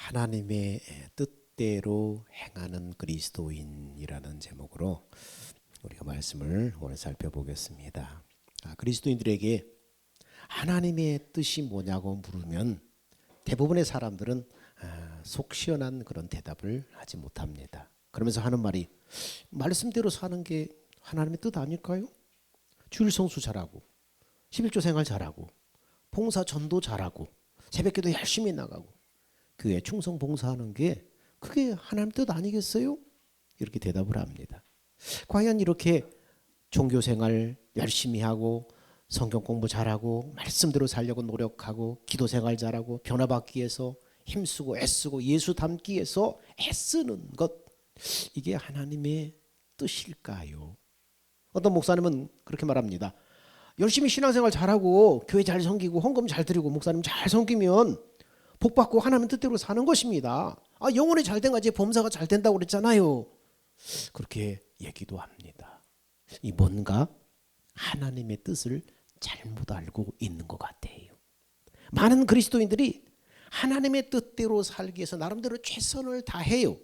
하나님의 뜻대로 행하는 그리스도인이라는 제목으로 우리가 말씀을 오늘 살펴보겠습니다. 그리스도인들에게 하나님의 뜻이 뭐냐고 물으면 대부분의 사람들은 속 시원한 그런 대답을 하지 못합니다. 그러면서 하는 말이 말씀대로 사는 게 하나님의 뜻 아닐까요? 주일 성수 잘하고 11조 생활 잘하고 봉사 전도 잘하고 새벽기도 열심히 나가고 교회 충성 봉사하는 게 그게 하나님 뜻 아니겠어요? 이렇게 대답을 합니다. 과연 이렇게 종교생활 열심히 하고 성경 공부 잘하고 말씀대로 살려고 노력하고 기도생활 잘하고 변화받기 위해서 힘쓰고 애쓰고 예수 닮기 위해서 애쓰는 것, 이게 하나님의 뜻일까요? 어떤 목사님은 그렇게 말합니다. 열심히 신앙생활 잘하고 교회 잘 섬기고 헌금 잘 드리고 목사님 잘 섬기면 복받고 하나님 뜻대로 사는 것입니다. 영혼이 잘된 거지 범사가 잘 된다고 그랬잖아요. 그렇게 얘기도 합니다. 이 뭔가 하나님의 뜻을 잘못 알고 있는 것 같아요. 많은 그리스도인들이 하나님의 뜻대로 살기 위해서 나름대로 최선을 다해요.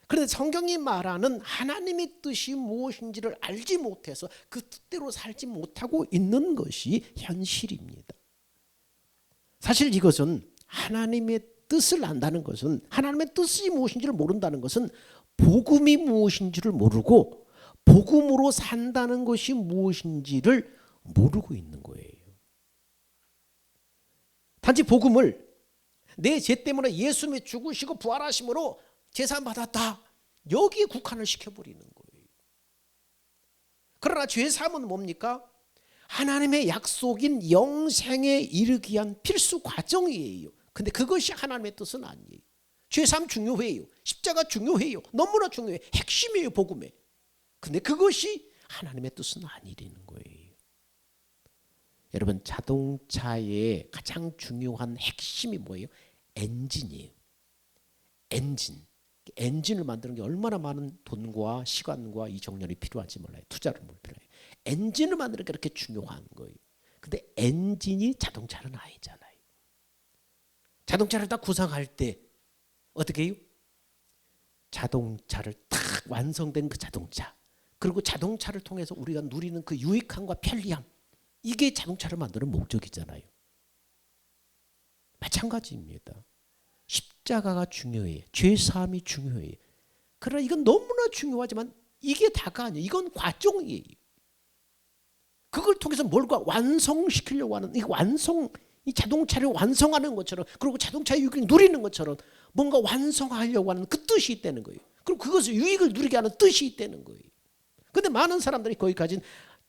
그런데 성경이 말하는 하나님의 뜻이 무엇인지를 알지 못해서 그 뜻대로 살지 못하고 있는 것이 현실입니다. 사실 이것은 하나님의 뜻을 안다는 것은, 하나님의 뜻이 무엇인지를 모른다는 것은 복음이 무엇인지를 모르고 복음으로 산다는 것이 무엇인지를 모르고 있는 거예요. 단지 복음을 내 죄 때문에 예수님이 죽으시고 부활하심으로 제사함 받았다, 여기에 국한을 시켜버리는 거예요. 그러나 죄사함은 뭡니까? 하나님의 약속인 영생에 이르기 위한 필수 과정이에요. 근데 그것이 하나님의 뜻은 아니에요. 죄사함 중요해요. 십자가 중요해요. 너무나 중요해요. 핵심이에요, 복음에. 근데 그것이 하나님의 뜻은 아니라는 거예요. 여러분, 자동차의 가장 중요한 핵심이 뭐예요? 엔진이에요. 엔진을 만드는 게 얼마나 많은 돈과 시간과 이 정열이 필요한지 몰라요. 투자를 필요해요. 엔진을 만드는 게 그렇게 중요한 거예요. 근데 엔진이 자동차는 아니잖아요. 자동차를 딱 구상할 때 어떻게 해요? 자동차를 딱 완성된 그 자동차, 그리고 자동차를 통해서 우리가 누리는 그 유익함과 편리함, 이게 자동차를 만드는 목적이잖아요. 마찬가지입니다. 십자가가 중요해요. 죄사함이 중요해요. 그러나 이건 너무나 중요하지만 이게 다가 아니에요. 이건 과정이에요. 그걸 통해서 뭘까 완성시키려고 하는, 이 완성, 이 자동차를 완성하는 것처럼, 그리고 자동차의 유익을 누리는 것처럼 뭔가 완성하려고 하는 그 뜻이 있다는 거예요. 그리고 그것을 유익을 누리게 하는 뜻이 있다는 거예요. 그런데 많은 사람들이 거기까지는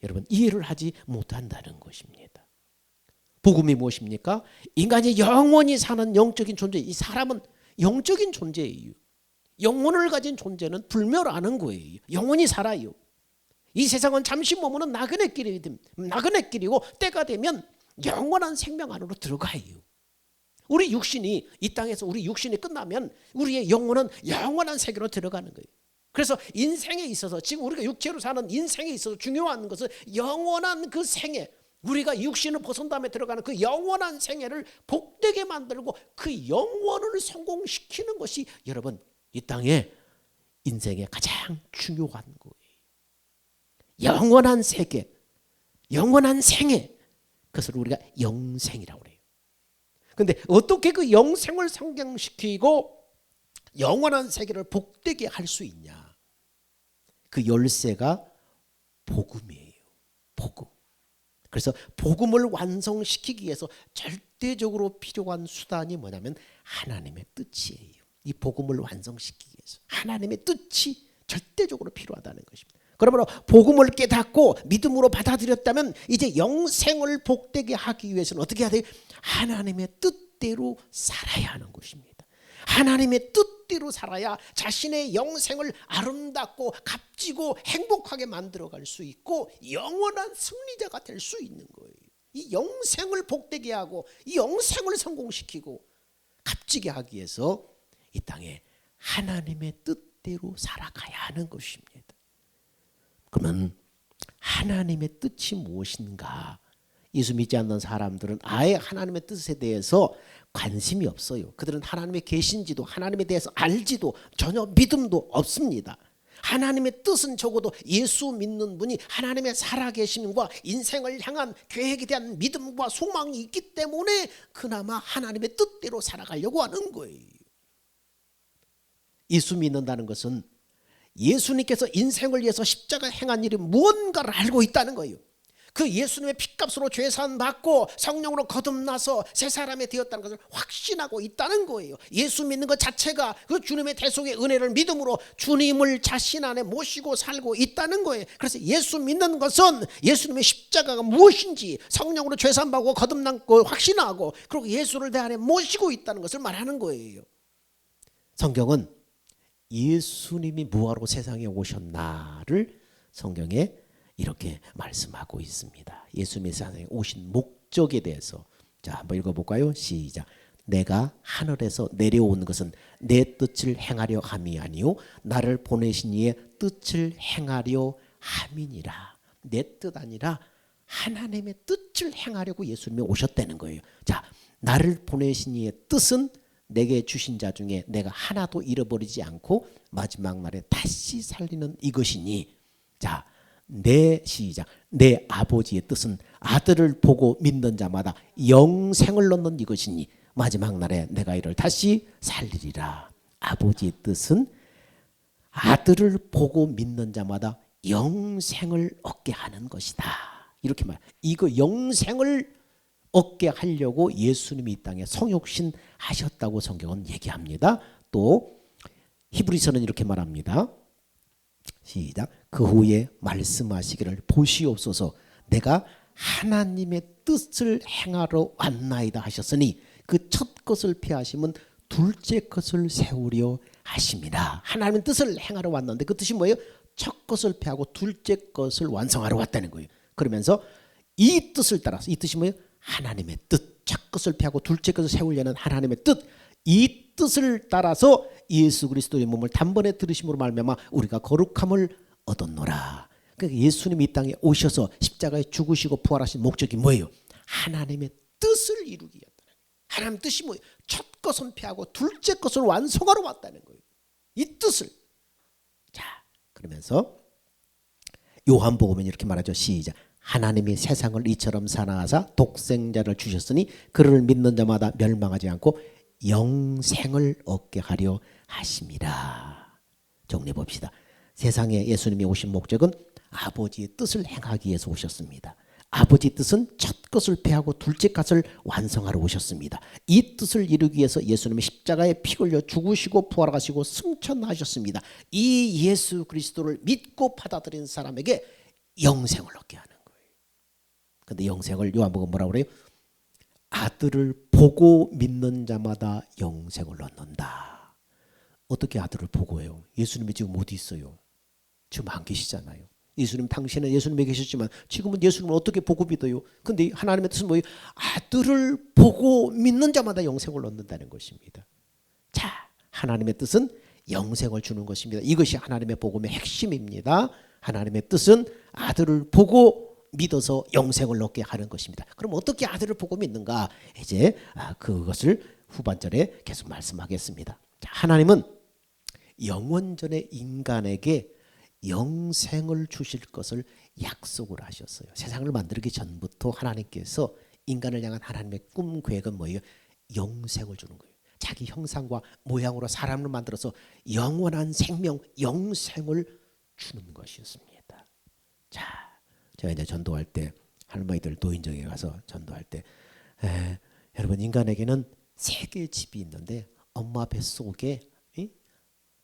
여러분 이해를 하지 못한다는 것입니다. 복음이 무엇입니까? 인간이 영원히 사는 영적인 존재, 이 사람은 영적인 존재예요. 영혼을 가진 존재는 불멸하는 거예요. 영원히 살아요. 이 세상은 잠시 머무는 나그네 길이고 때가 되면 영원한 생명 안으로 들어가요. 우리 육신이 이 땅에서 우리 육신이 끝나면 우리의 영혼은 영원한 세계로 들어가는 거예요. 그래서 인생에 있어서 지금 우리가 육체로 사는 인생에 있어서 중요한 것은 영원한 그 생애, 우리가 육신을 벗은 다음에 들어가는 그 영원한 생애를 복되게 만들고 그 영원을 성공시키는 것이 여러분 이 땅의 인생의 가장 중요한 거예요. 영원한 세계, 영원한 생애, 그것을 우리가 영생이라고 해요. 그런데 어떻게 그 영생을 성공시키고 영원한 세계를 복되게 할 수 있냐? 그 열쇠가 복음이에요. 복음. 그래서 복음을 완성시키기 위해서 절대적으로 필요한 수단이 뭐냐면 하나님의 뜻이에요. 이 복음을 완성시키기 위해서 하나님의 뜻이 절대적으로 필요하다는 것입니다. 그러므로 복음을 깨닫고 믿음으로 받아들였다면 이제 영생을 복되게 하기 위해서는 어떻게 해야 돼요? 하나님의 뜻대로 살아야 하는 것입니다. 하나님의 뜻대로 살아야 자신의 영생을 아름답고 값지고 행복하게 만들어갈 수 있고 영원한 승리자가 될 수 있는 거예요. 이 영생을 복되게 하고 이 영생을 성공시키고 값지게 하기 위해서 이 땅에 하나님의 뜻대로 살아가야 하는 것입니다. 그러면 하나님의 뜻이 무엇인가? 예수 믿지 않는 사람들은 아예 하나님의 뜻에 대해서 관심이 없어요. 그들은 하나님의 계신지도 하나님에 대해서 알지도 전혀 믿음도 없습니다. 하나님의 뜻은 적어도 예수 믿는 분이 하나님의 살아계심과 인생을 향한 계획에 대한 믿음과 소망이 있기 때문에 그나마 하나님의 뜻대로 살아가려고 하는 거예요. 예수 믿는다는 것은 예수님께서 인생을 위해서 십자가 행한 일이 무언가를 알고 있다는 거예요. 그 예수님의 핏값으로 죄사함 받고 성령으로 거듭나서 새 사람이 되었다는 것을 확신하고 있다는 거예요. 예수 믿는 것 자체가 그 주님의 대속의 은혜를 믿음으로 주님을 자신 안에 모시고 살고 있다는 거예요. 그래서 예수 믿는 것은 예수님의 십자가가 무엇인지 성령으로 죄사함 받고 거듭난 걸 확신하고 그리고 예수를 내 안에 모시고 있다는 것을 말하는 거예요. 성경은 예수님이 뭐하러 세상에 오셨나를 성경에 이렇게 말씀하고 있습니다. 예수님이 세상에 오신 목적에 대해서 자 한번 읽어볼까요? 시작. 내가 하늘에서 내려온 것은 내 뜻을 행하려 함이 아니요 나를 보내신 이의 뜻을 행하려 함이니라. 내 뜻 아니라 하나님의 뜻을 행하려고 예수님이 오셨다는 거예요. 자, 나를 보내신 이의 뜻은 내게 주신 자 중에 내가 하나도 잃어버리지 않고 마지막 날에 다시 살리는 이것이니 자 시작. 내 아버지의 뜻은 아들을 보고 믿는 자마다 영생을 얻는 이것이니 마지막 날에 내가 이를 다시 살리리라. 아버지의 뜻은 아들을 보고 믿는 자마다 영생을 얻게 하는 것이다. 이렇게 말. 이거 영생을 얻게 하려고 예수님이 이 땅에 성육신 하셨다고 성경은 얘기합니다. 또 히브리서는 이렇게 말합니다. 시작. 그 후에 말씀하시기를 보시옵소서 내가 하나님의 뜻을 행하러 왔나이다 하셨으니 그 첫 것을 피하시면 둘째 것을 세우려 하심이라. 하나님의 뜻을 행하러 왔는데 그 뜻이 뭐예요? 첫 것을 피하고 둘째 것을 완성하러 왔다는 거예요. 그러면서 이 뜻을 따라서 이 뜻이 뭐예요? 하나님의 뜻. 첫 것을 피하고 둘째 것을 세우려는 하나님의 뜻. 이 뜻을 따라서 예수 그리스도의 몸을 단번에 들으심으로 말미암아 우리가 거룩함을 얻었노라. 그러니까 예수님이 이 땅에 오셔서 십자가에 죽으시고 부활하신 목적이 뭐예요? 하나님의 뜻을 이루기 위하다는 거예요. 하나님의 뜻이 뭐예요? 첫 것은 피하고 둘째 것을 완성하러 왔다는 거예요. 이 뜻을. 자, 그러면서 요한복음은 이렇게 말하죠. 시작. 하나님이 세상을 이처럼 사랑하사 독생자를 주셨으니 그를 믿는 자마다 멸망하지 않고 영생을 얻게 하려 하심이라. 정리해 봅시다. 세상에 예수님이 오신 목적은 아버지의 뜻을 행하기 위해서 오셨습니다. 아버지 뜻은 첫 것을 패하고 둘째 것을 완성하러 오셨습니다. 이 뜻을 이루기 위해서 예수님이 십자가에 피 흘려 죽으시고 부활하시고 승천하셨습니다. 이 예수 그리스도를 믿고 받아들인 사람에게 영생을 얻게 하는 거예요. 그런데 영생을 요한복음 뭐라고 그래요? 아들을 보고 믿는 자마다 영생을 얻는다. 어떻게 아들을 보고 해요? 예수님이 지금 어디 있어요? 지금 안 계시잖아요. 예수님 당신은 예수님에 계셨지만 지금은 예수님을 어떻게 보고 믿어요? 근데 하나님의 뜻은 뭐예요? 아들을 보고 믿는 자마다 영생을 얻는다는 것입니다. 자, 하나님의 뜻은 영생을 주는 것입니다. 이것이 하나님의 복음의 핵심입니다. 하나님의 뜻은 아들을 보고 믿어서 영생을 얻게 하는 것입니다. 그럼 어떻게 아들을 보고 믿는가? 이제 그것을 후반절에 계속 말씀하겠습니다. 자, 하나님은 영원전에 인간에게 영생을 주실 것을 약속을 하셨어요. 세상을 만들기 전부터 하나님께서 인간을 향한 하나님의 꿈 계획은 뭐예요? 영생을 주는 거예요. 자기 형상과 모양으로 사람을 만들어서 영원한 생명, 영생을 주는 것이었습니다. 자, 제가 이제 전도할 때 할머니들 노인정에 가서 전도할 때 여러분 인간에게는 세 개의 집이 있는데 엄마 뱃속에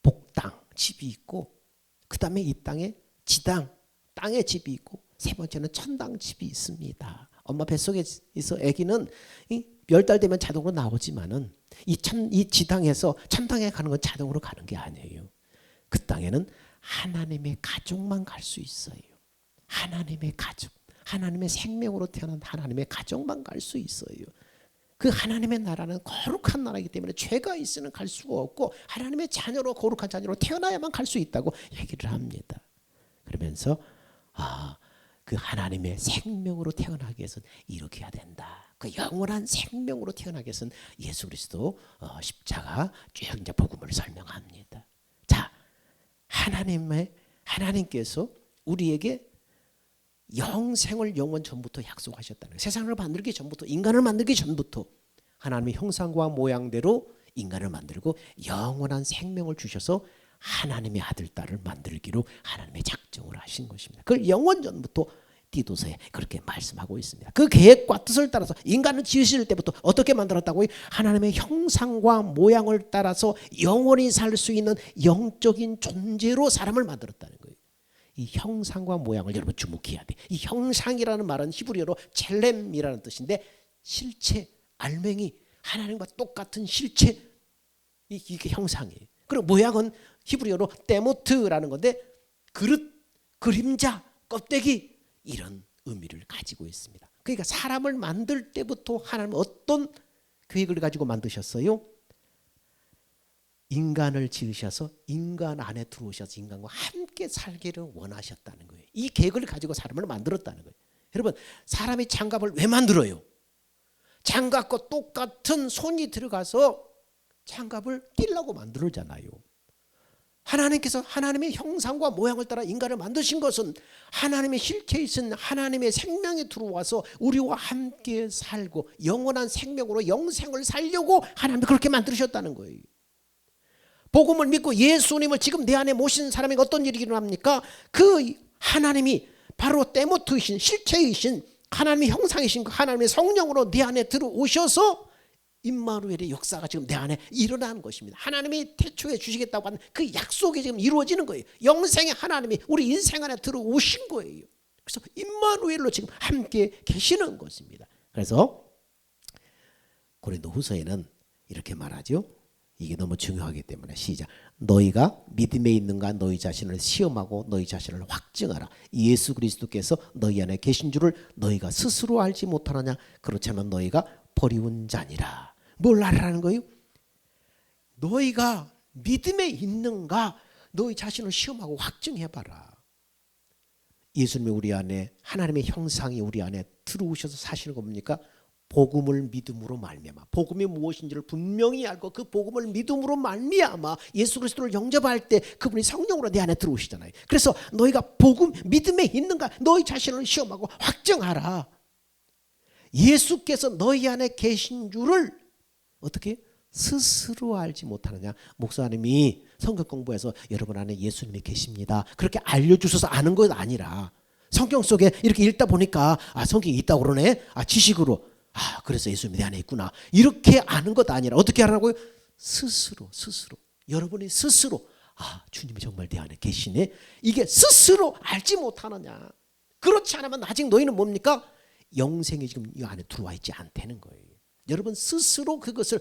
복당 집이 있고 그 다음에 이 땅에 지당 땅의 집이 있고 세 번째는 천당 집이 있습니다. 엄마 뱃속에 있어 아기는 몇 달 되면 자동으로 나오지만은 이 지당에서 천당에 가는 건 자동으로 가는 게 아니에요. 그 땅에는 하나님의 가족만 갈 수 있어요. 하나님의 가족, 하나님의 생명으로 태어난 하나님의 가족만 갈 수 있어요. 그 하나님의 나라는 거룩한 나라이기 때문에 죄가 있으면 갈 수가 없고 하나님의 자녀로 거룩한 자녀로 태어나야만 갈 수 있다고 얘기를 합니다. 그러면서 그 하나님의 생명으로 태어나기 위해서는 이렇게 해야 된다. 그 영원한 생명으로 태어나기 위해서는 예수 그리스도 십자가 쭉 이제 복음을 설명합니다. 자, 하나님께서 우리에게 영생을 영원 전부터 약속하셨다는 거예요. 세상을 만들기 전부터, 인간을 만들기 전부터 하나님의 형상과 모양대로 인간을 만들고 영원한 생명을 주셔서 하나님의 아들 딸을 만들기로 하나님의 작정을 하신 것입니다. 그걸 영원 전부터 디도서에 그렇게 말씀하고 있습니다. 그 계획과 뜻을 따라서 인간을 지으실 때부터 어떻게 만들었다고요? 하나님의 형상과 모양을 따라서 영원히 살 수 있는 영적인 존재로 사람을 만들었다는 거예요. 이 형상과 모양을 여러분 주목해야 돼. 이 형상이라는 말은 히브리어로 첼렘이라는 뜻인데 실체, 알맹이, 하나님과 똑같은 실체, 이게 형상이에요. 그리고 모양은 히브리어로 데모트라는 건데 그릇, 그림자, 껍데기 이런 의미를 가지고 있습니다. 그러니까 사람을 만들 때부터 하나님은 어떤 계획을 가지고 만드셨어요? 인간을 지으셔서 인간 안에 들어오셔서 인간과 함께 살기를 원하셨다는 거예요. 이 계획을 가지고 사람을 만들었다는 거예요. 여러분, 사람이 장갑을 왜 만들어요? 장갑과 똑같은 손이 들어가서 장갑을 끼려고 만들잖아요. 하나님께서 하나님의 형상과 모양을 따라 인간을 만드신 것은 하나님의 실체이신 하나님의 생명이 들어와서 우리와 함께 살고 영원한 생명으로 영생을 살려고 하나님이 그렇게 만드셨다는 거예요. 복음을 믿고 예수님을 지금 내 안에 모신 사람에게 어떤 일이 일어납니까? 그 하나님이 바로 데모트이신 실체이신 하나님의 형상이신 하나님의 성령으로 내 안에 들어오셔서 임마누엘의 역사가 지금 내 안에 일어나는 것입니다. 하나님이 태초에 주시겠다고 하는 그 약속이 지금 이루어지는 거예요. 영생의 하나님이 우리 인생 안에 들어오신 거예요. 그래서 임마누엘로 지금 함께 계시는 것입니다. 그래서 고린도후서에는 이렇게 말하죠. 이게 너무 중요하기 때문에 시작. 너희가 믿음에 있는가 너희 자신을 시험하고 너희 자신을 확증하라. 예수 그리스도께서 너희 안에 계신 줄을 너희가 스스로 알지 못하느냐. 그렇지 않으면 너희가 버리운 자니라. 뭘 알아라는 거예요? 너희가 믿음에 있는가 너희 자신을 시험하고 확증해봐라. 예수님이 우리 안에 하나님의 형상이 우리 안에 들어오셔서 사시는 거 뭡니까? 복음을 믿음으로 말미암아 복음이 무엇인지를 분명히 알고 그 복음을 믿음으로 말미암아 예수 그리스도를 영접할 때 그분이 성령으로 내 안에 들어오시잖아요. 그래서 너희가 복음 믿음에 있는가 너희 자신을 시험하고 확증하라. 예수께서 너희 안에 계신 줄을 어떻게 스스로 알지 못하느냐. 목사님이 성경 공부해서 여러분 안에 예수님이 계십니다 그렇게 알려주셔서 아는 것 아니라 성경 속에 이렇게 읽다 보니까 성경이 있다고 그러네. 지식으로 그래서 예수님이 내 안에 있구나 이렇게 아는 것 아니라 어떻게 하라고요? 스스로 여러분이 스스로 주님이 정말 내 안에 계시네 이게 스스로 알지 못하느냐. 그렇지 않으면 아직 너희는 뭡니까? 영생이 지금 이 안에 들어와 있지 않다는 거예요. 여러분 스스로 그것을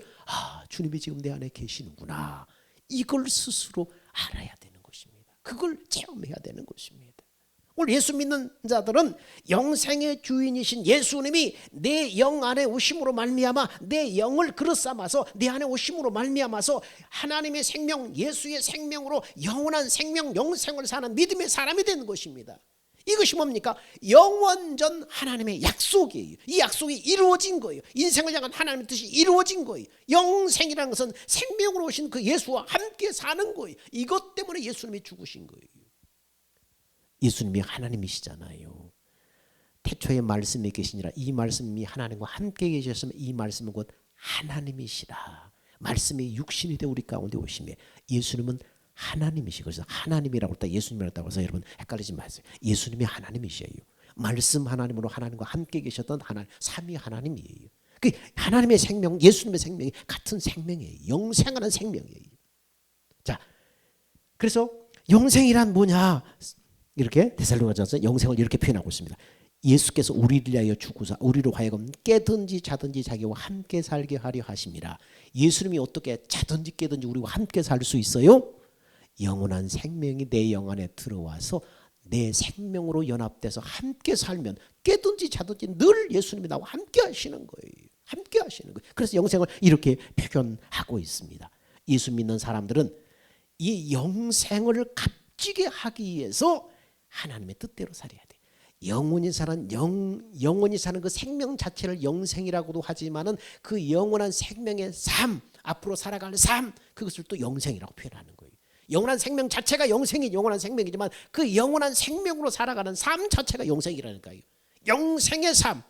주님이 지금 내 안에 계시는구나 이걸 스스로 알아야 되는 것입니다. 그걸 체험해야 되는 것입니다. 오늘 예수 믿는 자들은 영생의 주인이신 예수님이 내 영 안에 오심으로 말미암아 내 영을 그릇 삼아서 내 안에 오심으로 말미암아서 하나님의 생명 예수의 생명으로 영원한 생명 영생을 사는 믿음의 사람이 되는 것입니다. 이것이 뭡니까? 영원전 하나님의 약속이에요. 이 약속이 이루어진 거예요. 인생을 향한 하나님의 뜻이 이루어진 거예요. 영생이라는 것은 생명으로 오신 그 예수와 함께 사는 거예요. 이것 때문에 예수님이 죽으신 거예요. 예수님이 하나님이시잖아요. 태초에 말씀이 계시니라. 이 말씀이 하나님과 함께 계셨으면 이 말씀은 곧 하나님이시라. 말씀이 육신이 되어 우리 가운데 오시며 예수님은 하나님이시고 그래서 하나님이라고 했다 예수님이라고 해서 여러분 헷갈리지 마세요. 예수님이 하나님이시에요. 말씀 하나님으로 하나님과 함께 계셨던 하나님 삼위 하나님이에요. 그 하나님의 생명 예수님의 생명이 같은 생명이에요. 영생하는 생명이에요. 자, 그래서 영생이란 뭐냐? 이렇게 데살로니가전서 영생을 이렇게 표현하고 있습니다. 예수께서 우리를 위하여 죽으사 우리로 하여금 깨든지 자든지 자기와 함께 살게 하려 하심이라. 예수님이 어떻게 자든지 깨든지 우리와 함께 살 수 있어요? 영원한 생명이 내 영 안에 들어와서 내 생명으로 연합돼서 함께 살면 깨든지 자든지 늘 예수님이 나와 함께 하시는 거예요. 함께 하시는 거예요. 그래서 영생을 이렇게 표현하고 있습니다. 예수 믿는 사람들은 이 영생을 값지게 하기 위해서 하나님의 뜻대로 살아야 돼. 영원히 사는 영원히 사는 그 생명 자체를 영생이라고도 하지만은 그 영원한 생명의 삶, 앞으로 살아갈 삶, 그것을 또 영생이라고 표현하는 거예요. 영원한 생명 자체가 영생이 영원한 생명이지만 그 영원한 생명으로 살아가는 삶 자체가 영생이라니까요. 영생의 삶.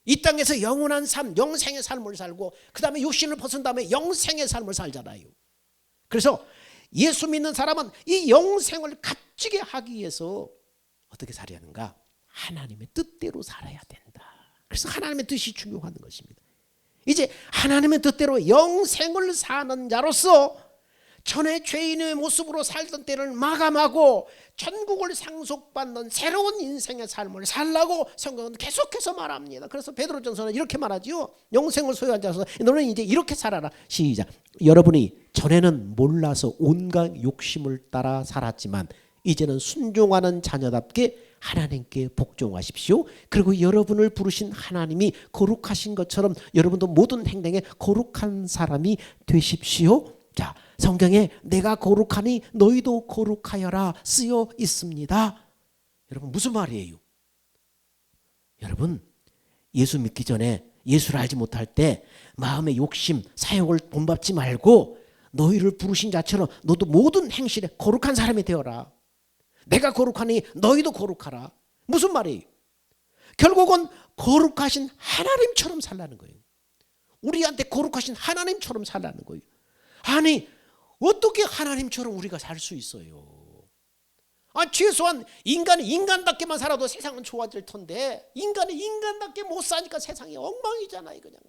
이 땅에서 영원한 삶, 영생의 삶을 살고 그 다음에 육신을 벗은 다음에 영생의 삶을 살잖아요. 그래서 예수 믿는 사람은 이 영생을 값지게 하기 위해서 어떻게 살아야 하는가? 하나님의 뜻대로 살아야 된다. 그래서 하나님의 뜻이 중요한 것입니다. 이제 하나님의 뜻대로 영생을 사는 자로서 전에 죄인의 모습으로 살던 때를 마감하고 천국을 상속받는 새로운 인생의 삶을 살라고 성경은 계속해서 말합니다. 그래서 베드로전서는 이렇게 말하죠. 영생을 소유한 자로서 너는 이제 이렇게 살아라. 시작. 여러분이 전에는 몰라서 온갖 욕심을 따라 살았지만 이제는 순종하는 자녀답게 하나님께 복종하십시오. 그리고 여러분을 부르신 하나님이 거룩하신 것처럼 여러분도 모든 행동에 거룩한 사람이 되십시오. 자, 성경에 내가 거룩하니 너희도 거룩하여라 쓰여 있습니다. 여러분 무슨 말이에요? 여러분 예수 믿기 전에 예수를 알지 못할 때 마음의 욕심, 사욕을 본받지 말고 너희를 부르신 자처럼 너도 모든 행실에 거룩한 사람이 되어라. 내가 거룩하니 너희도 거룩하라. 무슨 말이에요? 결국은 거룩하신 하나님처럼 살라는 거예요. 우리한테 거룩하신 하나님처럼 살라는 거예요. 아니 어떻게 하나님처럼 우리가 살 수 있어요? 최소한 인간이 인간답게만 살아도 세상은 좋아질 텐데 인간이 인간답게 못 사니까 세상이 엉망이잖아요. 그냥.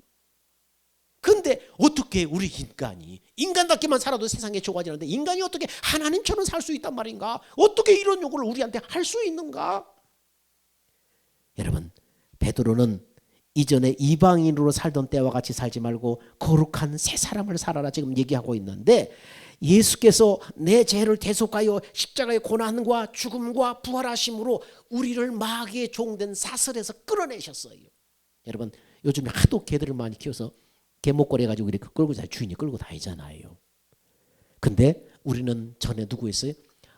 근데 어떻게 우리 인간이 인간답게만 살아도 세상이 좋아지는데 인간이 어떻게 하나님처럼 살 수 있단 말인가? 어떻게 이런 요구를 우리한테 할 수 있는가? 여러분 베드로는 이전에 이방인으로 살던 때와 같이 살지 말고 거룩한 새 사람을 살아라 지금 얘기하고 있는데 예수께서 내 죄를 대속하여 십자가의 고난과 죽음과 부활하심으로 우리를 마귀의 종된 사슬에서 끌어내셨어요. 여러분 요즘에 하도 개들을 많이 키워서 개목걸이 가지고 이렇게 끌고 주인이 끌고 다니잖아요. 근데 우리는 전에 누구였어요?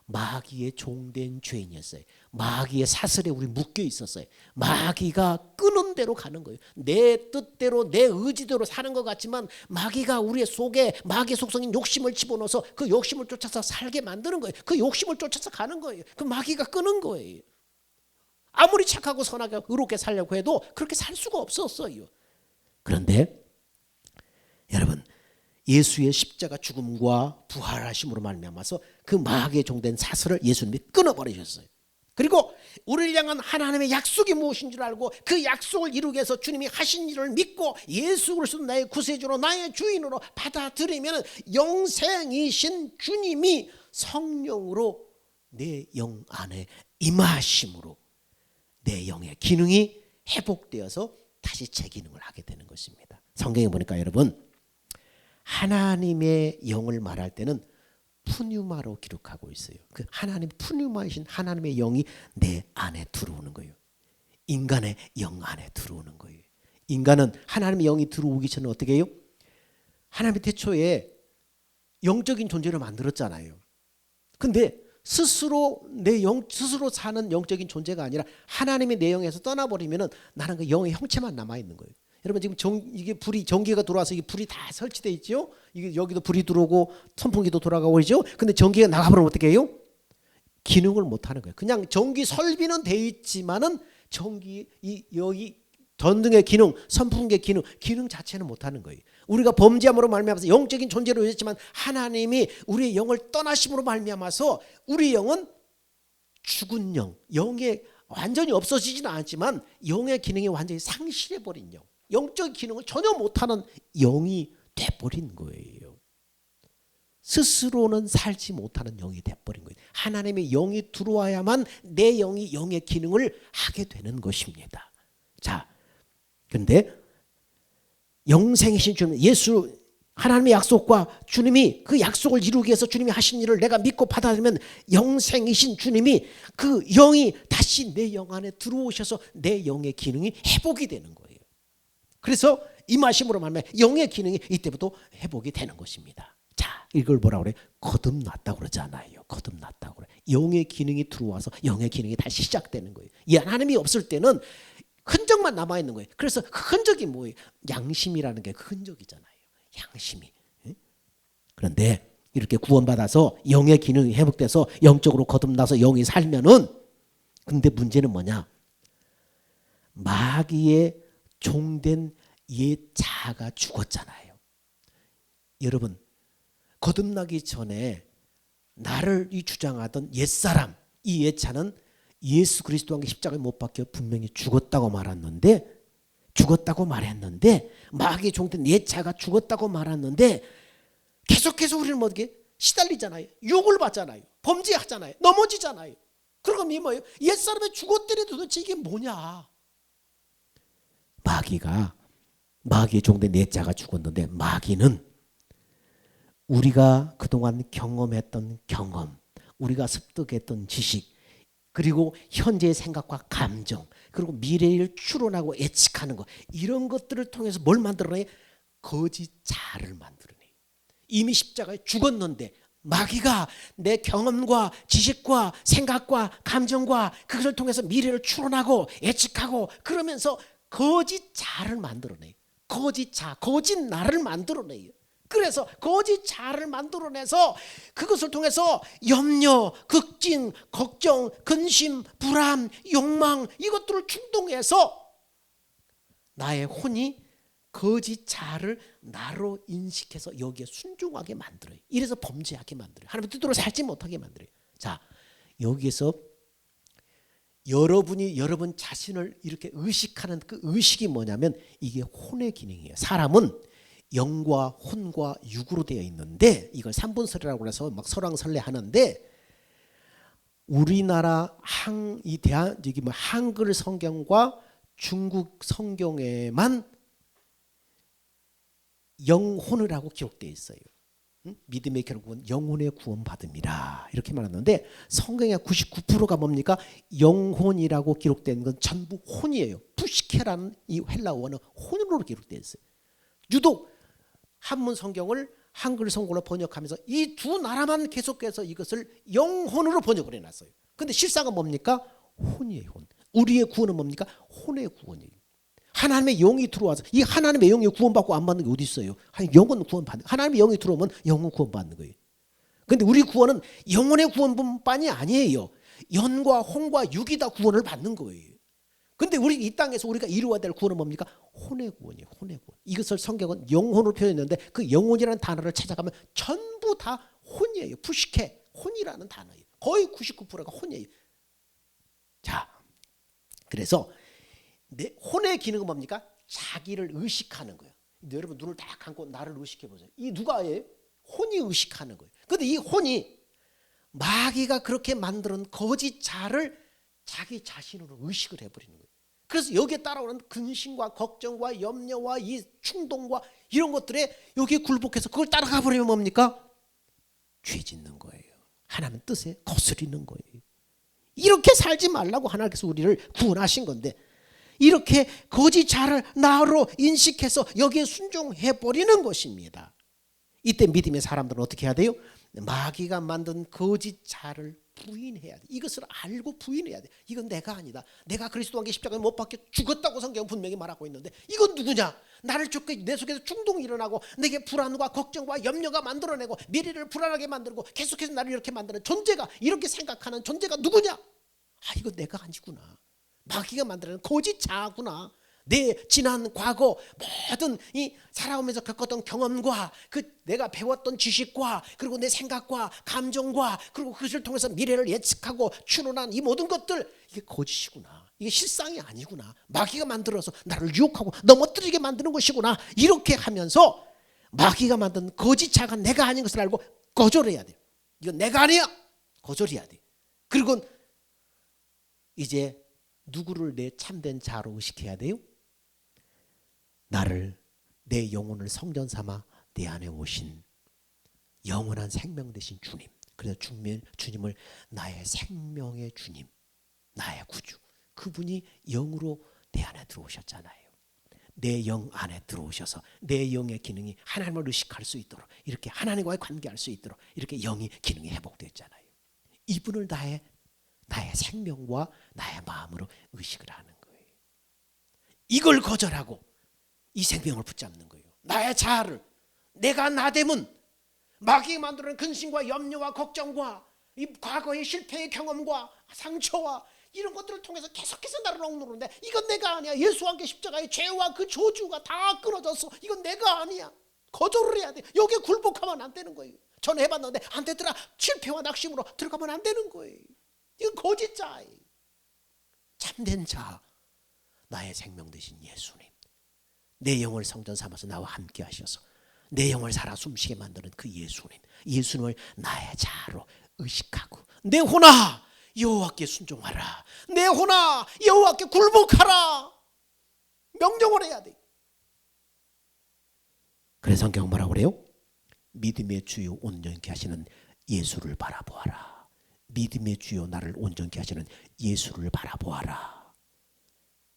마귀의 종된 죄인이었어요. 마귀의 사슬에 우리 묶여 있었어요. 마귀가 끄는 대로 가는 거예요. 내 뜻대로 내 의지대로 사는 것 같지만 마귀가 우리의 속에 마귀의 속성인 욕심을 집어넣어서 그 욕심을 쫓아서 살게 만드는 거예요. 그 욕심을 쫓아서 가는 거예요. 그 마귀가 끄는 거예요. 아무리 착하고 선하게 의롭게 살려고 해도 그렇게 살 수가 없었어요. 그런데 여러분 예수의 십자가 죽음과 부활하심으로 말미암아서 그 마귀의 종된 사슬을 예수님이 끊어버리셨어요. 그리고 우리를 향한 하나님의 약속이 무엇인 줄 알고 그 약속을 이루기 위해서 주님이 하신 일을 믿고 예수 그리스도 나의 구세주로 나의 주인으로 받아들이면 영생이신 주님이 성령으로 내 영 안에 임하심으로 내 영의 기능이 회복되어서 다시 제 기능을 하게 되는 것입니다. 성경에 보니까 여러분 하나님의 영을 말할 때는 푸뉴마로 기록하고 있어요. 그 하나님 푸뉴마이신 하나님의 영이 내 안에 들어오는 거예요. 인간의 영 안에 들어오는 거예요. 인간은 하나님의 영이 들어오기 전에 어떻게 해요? 하나님이 태초에 영적인 존재를 만들었잖아요. 근데 스스로 내 영 스스로 사는 영적인 존재가 아니라 하나님의 내 영에서 떠나버리면은 나는 그 영의 형체만 남아 있는 거예요. 여러분 지금 이게 불이 전기가 들어와서 이게 불이 다 설치돼 있죠. 이게 여기도 불이 들어오고 선풍기도 돌아가고 있죠. 근데 전기가 나가버리면 어떻게 해요? 기능을 못 하는 거예요. 그냥 전기 설비는 돼 있지만은 전기 여기 전등의 기능, 선풍기의 기능 자체는 못 하는 거예요. 우리가 범죄함으로 말미암아서 영적인 존재로 있지만 하나님이 우리의 영을 떠나심으로 말미암아서 우리 영은 죽은 영의 완전히 없어지지는 않지만 영의 기능이 완전히 상실해 버린 영. 영적 기능을 전혀 못하는 영이 돼버린 거예요. 스스로는 살지 못하는 영이 돼버린 거예요. 하나님의 영이 들어와야만 내 영이 영의 기능을 하게 되는 것입니다. 자, 그런데 영생이신 주님 예수 하나님의 약속과 주님이 그 약속을 이루기 위해서 주님이 하신 일을 내가 믿고 받아들이면 영생이신 주님이 그 영이 다시 내 영 안에 들어오셔서 내 영의 기능이 회복이 되는 거예요. 그래서 임하심으로 말미암아 영의 기능이 이때부터 회복이 되는 것입니다. 자, 이걸 뭐라 그래? 거듭났다고 그러잖아요. 거듭났다고 그래. 영의 기능이 들어와서 영의 기능이 다시 시작되는 거예요. 이 하나님이 없을 때는 흔적만 남아있는 거예요. 그래서 그 흔적이 뭐예요? 양심이라는 게 그 흔적이잖아요. 양심이. 그런데 이렇게 구원받아서 영의 기능이 회복돼서 영적으로 거듭나서 영이 살면은, 근데 문제는 뭐냐? 마귀의 종된 옛 자아가 죽었잖아요. 여러분, 거듭나기 전에 나를 주장하던 옛사람, 이 옛자는 예수 그리스도와 함께 십자가에 못 박혀 분명히 죽었다고 말했는데, 마귀의 종된 옛자가 죽었다고 말했는데, 계속해서 우리는 어떻게 시달리잖아요. 욕을 받잖아요. 범죄하잖아요. 넘어지잖아요. 그러면 이 뭐예요? 옛사람의 죽었더니 도대체 이게 뭐냐? 마귀의 종된 옛자가 죽었는데, 마귀는 우리가 그동안 경험했던 경험, 우리가 습득했던 지식, 그리고 현재의 생각과 감정, 그리고 미래를 추론하고 예측하는 것, 이런 것들을 통해서 뭘 만들어내요? 거짓 자아를 만들어내요. 이미 십자가에 죽었는데 마귀가 내 경험과 지식과 생각과 감정과 그것을 통해서 미래를 추론하고 예측하고 그러면서 거짓 자아를 만들어내요. 거짓 자, 거짓 나를 만들어내요. 그래서 거짓 자아를 만들어내서 그것을 통해서 염려, 걱정, 근심, 불안, 욕망, 이것들을 충동해서 나의 혼이 거짓 자아를 나로 인식해서 여기에 순종하게 만들어요. 이래서 범죄하게 만들어요. 하나님 뜻대로 살지 못하게 만들어요. 자, 여기에서 여러분 자신을 이렇게 의식하는 그 의식이 뭐냐면 이게 혼의 기능이에요. 사람은 영과 혼과 육으로 되어 있는데, 이걸 삼분설이라고 해서 막 설왕설래 하는데, 우리나라 한글 성경과 중국 성경에만 영혼이라고 기록되어 있어요. 믿음의 결국은 영혼의 구원받음이라 이렇게 말하는데, 성경의 99%가 뭡니까? 영혼이라고 기록된 건 전부 혼이에요. 푸시케라는 이 헬라어는 혼으로 기록되어 있어요. 유독 한문 성경을 한글 성경으로 번역하면서 이 두 나라만 계속해서 이것을 영혼으로 번역을 해놨어요. 근데 실상은 뭡니까? 혼이에요. 혼. 우리의 구원은 뭡니까? 혼의 구원이에요. 하나님의 영이 들어와서, 이 하나님의 영이 구원받고 안 받는 게 어디 있어요? 영은 구원받는, 하나님의 영이 들어오면 영은 구원받는 거예요. 그런데 우리 구원은 영혼의 구원뿐만이 아니에요. 영과 혼과 육이 다 구원을 받는 거예요. 근데 우리 이 땅에서 우리가 이루어야 될 구원은 뭡니까? 혼의 구원이에요. 혼의 구원. 이것을 성경은 영혼으로 표현했는데, 그 영혼이라는 단어를 찾아가면 전부 다 혼이에요. 푸시케, 혼이라는 단어예요. 거의 99%가 혼이에요. 자, 그래서 내 혼의 기능은 뭡니까? 자기를 의식하는 거예요. 여러분 눈을 딱 감고 나를 의식해 보세요. 이 누가예요? 혼이 의식하는 거예요. 그런데 이 혼이 마귀가 그렇게 만드는 거짓 자를 자기 자신으로 의식을 해버리는 거예요. 그래서 여기에 따라오는 근심과 걱정과 염려와 이 충동과 이런 것들에 여기에 굴복해서 그걸 따라가 버리면 뭡니까? 죄 짓는 거예요. 하나님 뜻에 거스리는 거예요. 이렇게 살지 말라고 하나님께서 우리를 구원하신 건데, 이렇게 거짓 자를 나로 인식해서 여기에 순종해 버리는 것입니다. 이때 믿음의 사람들은 어떻게 해야 돼요? 마귀가 만든 거짓 자를 부인해야 돼. 이것을 알고 부인해야 돼. 이건 내가 아니다. 내가 그리스도와 함께 십자가에 못 박혀 죽었다고 성경은 분명히 말하고 있는데, 이건 누구냐? 나를 쫓겨 내 속에서 충동이 일어나고 내게 불안과 걱정과 염려가 만들어내고 미래를 불안하게 만들고 계속해서 나를 이렇게 만드는 존재가, 이렇게 생각하는 존재가 누구냐? 아, 이거 내가 아니구나. 마귀가 만드는 거짓 자아구나. 내 지난 과거 모든 이 살아오면서 겪었던 경험과 그 내가 배웠던 지식과 그리고 내 생각과 감정과 그리고 그것을 통해서 미래를 예측하고 추론한 이 모든 것들, 이게 거짓이구나. 이게 실상이 아니구나. 마귀가 만들어서 나를 유혹하고 넘어뜨리게 만드는 것이구나. 이렇게 하면서 마귀가 만든 거짓 자가 내가 아닌 것을 알고 거절해야 돼요. 이건 내가 아니야. 거절해야 돼요. 그리고 이제 누구를 내 참된 자로 의식해야 돼요? 나를, 내 영혼을 성전 삼아 내 안에 오신 영원한 생명 되신 주님. 그래서 주님을 나의 생명의 주님, 나의 구주, 그분이 영으로 내 안에 들어오셨잖아요. 내 영 안에 들어오셔서 내 영의 기능이 하나님을 의식할 수 있도록, 이렇게 하나님과의 관계할 수 있도록 이렇게 영이 기능이 회복됐잖아요. 이분을 나의 생명과 나의 마음으로 의식을 하는 거예요. 이걸 거절하고 이 생명을 붙잡는 거예요. 나의 자아를, 내가 나됨은 마귀가 만드는 근심과 염려와 걱정과 이 과거의 실패의 경험과 상처와 이런 것들을 통해서 계속해서 나를 억누르는데 이건 내가 아니야. 예수와 함께 십자가의 죄와 그 저주가 다 끊어졌어. 이건 내가 아니야. 거절을 해야 돼. 여기에 굴복하면 안 되는 거예요. 전 해봤는데 안 되더라. 실패와 낙심으로 들어가면 안 되는 거예요. 이건 거짓 자예요. 참된 자, 나의 생명 되신 예수님, 내 영을 성전 삼아서 나와 함께 하셔서 내 영을 살아 숨쉬게 만드는 그 예수님을 나의 자아로 의식하고 내 혼아 여호와께 순종하라. 내 혼아 여호와께 굴복하라. 명령을 해야 돼. 그래서 성경 뭐라고 그래요? 믿음의 주요 온전케 하시는 예수를 바라보아라. 믿음의 주요 나를 온전케 하시는 예수를 바라보아라.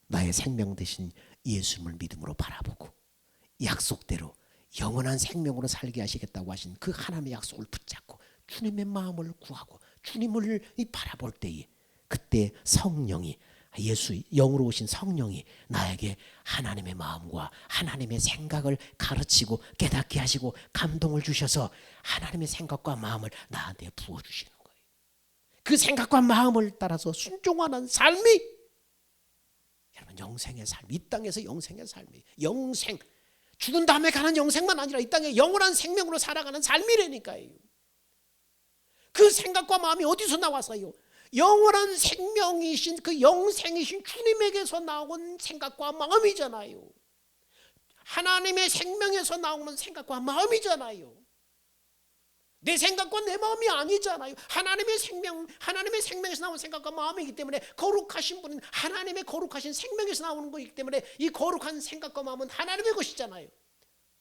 나의 생명 되신 예수님을 믿음으로 바라보고 약속대로 영원한 생명으로 살게 하시겠다고 하신 그 하나님의 약속을 붙잡고 주님의 마음을 구하고 주님을 바라볼 때에 그때 성령이 예수 영으로 오신 성령이 나에게 하나님의 마음과 하나님의 생각을 가르치고 깨닫게 하시고 감동을 주셔서 하나님의 생각과 마음을 나한테 부어주시는 거예요. 그 생각과 마음을 따라서 순종하는 삶이 여러분 영생의 삶, 이 땅에서 영생의 삶이 영생, 죽은 다음에 가는 영생만 아니라 이 땅에 영원한 생명으로 살아가는 삶이라니까요. 그 생각과 마음이 어디서 나왔어요? 영원한 생명이신 그 영생이신 주님에게서 나온 생각과 마음이잖아요. 하나님의 생명에서 나오는 생각과 마음이잖아요. 내 생각과 내 마음이 아니잖아요. 하나님의 생명에서 나온 생각과 마음이기 때문에 거룩하신 분은 하나님의 거룩하신 생명에서 나오는 것이기 때문에 이 거룩한 생각과 마음은 하나님의 것이잖아요.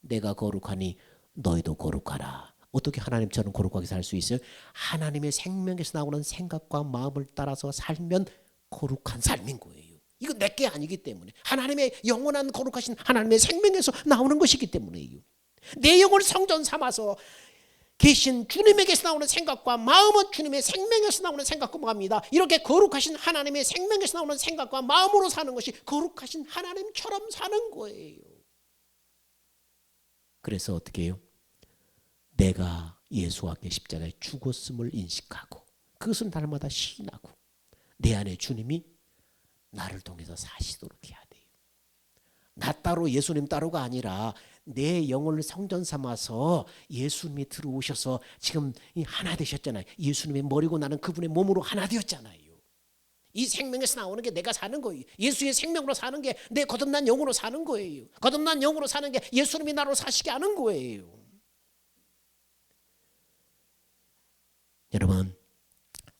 내가 거룩하니 너희도 거룩하라. 어떻게 하나님처럼 거룩하게 살 수 있어요? 하나님의 생명에서 나오는 생각과 마음을 따라서 살면 거룩한 삶인 거예요. 이건 내게 아니기 때문에 하나님의 영원한 거룩하신 하나님의 생명에서 나오는 것이기 때문에요. 내 영을 성전 삼아서 계신 주님에게서 나오는 생각과 마음은 주님의 생명에서 나오는 생각과 마음이다. 이렇게 거룩하신 하나님의 생명에서 나오는 생각과 마음으로 사는 것이 거룩하신 하나님처럼 사는 거예요. 그래서 어떻게 해요? 내가 예수와 함께 십자가에 죽었음을 인식하고 그것을 날마다 시인하고 내 안에 주님이 나를 통해서 사시도록 해야 돼요. 나 따로 예수님 따로가 아니라 내 영혼을 성전 삼아서 예수님이 들어오셔서 지금 하나 되셨잖아요. 예수님의 머리고 나는 그분의 몸으로 하나 되었잖아요. 이 생명에서 나오는 게 내가 사는 거예요. 예수의 생명으로 사는 게 내 거듭난 영으로 사는 거예요. 거듭난 영으로 사는 게 예수님이 나로 사시게 하는 거예요. 여러분,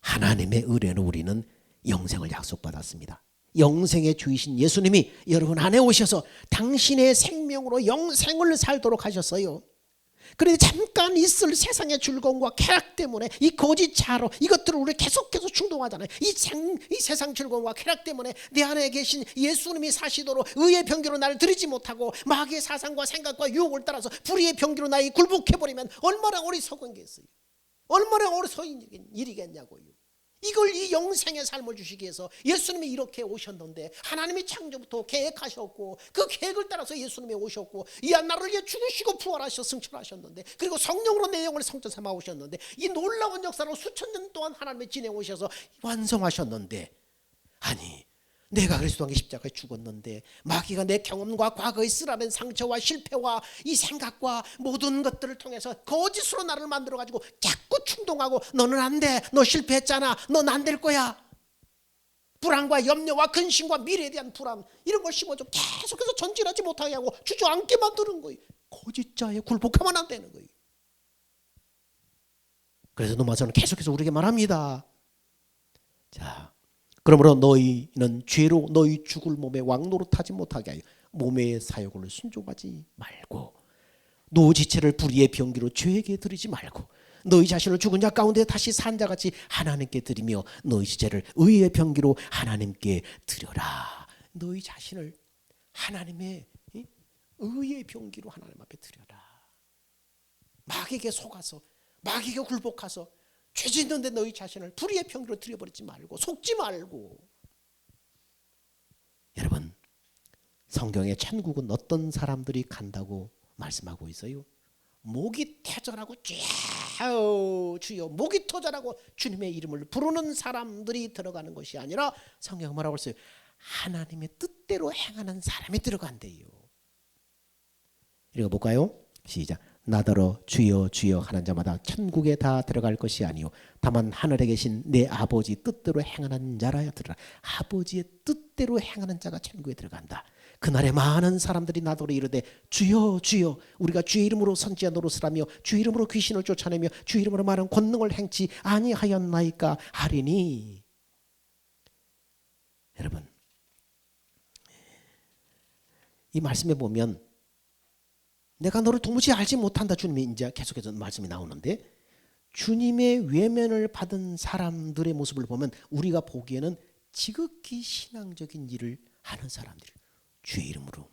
하나님의 은혜로 우리는 영생을 약속받았습니다. 영생의 주이신 예수님이 여러분 안에 오셔서 당신의 생명으로 영생을 살도록 하셨어요. 그런데 잠깐 있을 세상의 즐거움과 쾌락 때문에 이 거짓 자로 이것들을 우리 계속해서 충동하잖아요. 이 세상 즐거움과 쾌락 때문에 내 안에 계신 예수님이 사시도록 의의 병기로 나를 들이지 못하고 마귀의 사상과 생각과 유혹을 따라서 불의의 병기로 나를 굴복해버리면 얼마나 어리석은 게 있어요. 얼마나 어리석은 일이겠냐고요. 이걸 이 영생의 삶을 주시기 위해서 예수님이 이렇게 오셨는데 하나님이 창조부터 계획하셨고 그 계획을 따라서 예수님이 오셨고 이 나를 위해 죽으시고 부활하셔 승천하셨는데 그리고 성령으로 내 영을 성전 삼아 오셨는데 이 놀라운 역사를 수천 년 동안 하나님이 지내 오셔서 완성하셨는데 아니 내가 그리스도 함께 십자가에 죽었는데 마귀가 내 경험과 과거의 쓰라린 상처와 실패와 이 생각과 모든 것들을 통해서 거짓으로 나를 만들어가지고 자꾸 충동하고 너는 안 돼, 너 실패했잖아, 넌 안 될 거야. 불안과 염려와 근심과 미래에 대한 불안 이런 걸 심어줘 계속해서 전진하지 못하게 하고 주저앉게 만드는 거예요. 거짓자에 굴복하면 안 되는 거예요. 그래서 로마서는 계속해서 우리에게 말합니다. 자, 그러므로 너희는 죄로 너희 죽을 몸에 왕노릇하지 못하게 하여 몸의 사욕을 순종하지 말고 노지체를 불의의 병기로 죄에게 드리지 말고 너희 자신을 죽은 자 가운데 다시 산 자같이 하나님께 드리며 너희 지체를 의의 병기로 하나님께 드려라. 너희 자신을 하나님의 의의 병기로 하나님 앞에 드려라. 마귀에게 속아서 마귀에게 굴복해서 죄 짓는데 너희 자신을 불의의 병기로 들여버리지 말고 속지 말고. 여러분, 성경에 천국은 어떤 사람들이 간다고 말씀하고 있어요? 목이 태절하고 주여 목이 터절하고 주님의 이름을 부르는 사람들이 들어가는 것이 아니라 성경은 뭐라고 했어요? 하나님의 뜻대로 행하는 사람이 들어간대요. 읽어볼까요? 시작. 나더러 주여 주여 하는 자마다 천국에 다 들어갈 것이 아니요 다만 하늘에 계신 내 아버지 뜻대로 행하는 자라야 들어라. 아버지의 뜻대로 행하는 자가 천국에 들어간다. 그날에 많은 사람들이 나더러 이르되 주여 주여 우리가 주의 이름으로 선지자 노릇을 하며 주의 이름으로 귀신을 쫓아내며 주의 이름으로 많은 권능을 행치 아니하였나이까 하리니. 여러분, 이 말씀에 보면 내가 너를 도무지 알지 못한다 주님이 이제 계속해서 말씀이 나오는데, 주님의 외면을 받은 사람들의 모습을 보면 우리가 보기에는 지극히 신앙적인 일을 하는 사람들, 주의 이름으로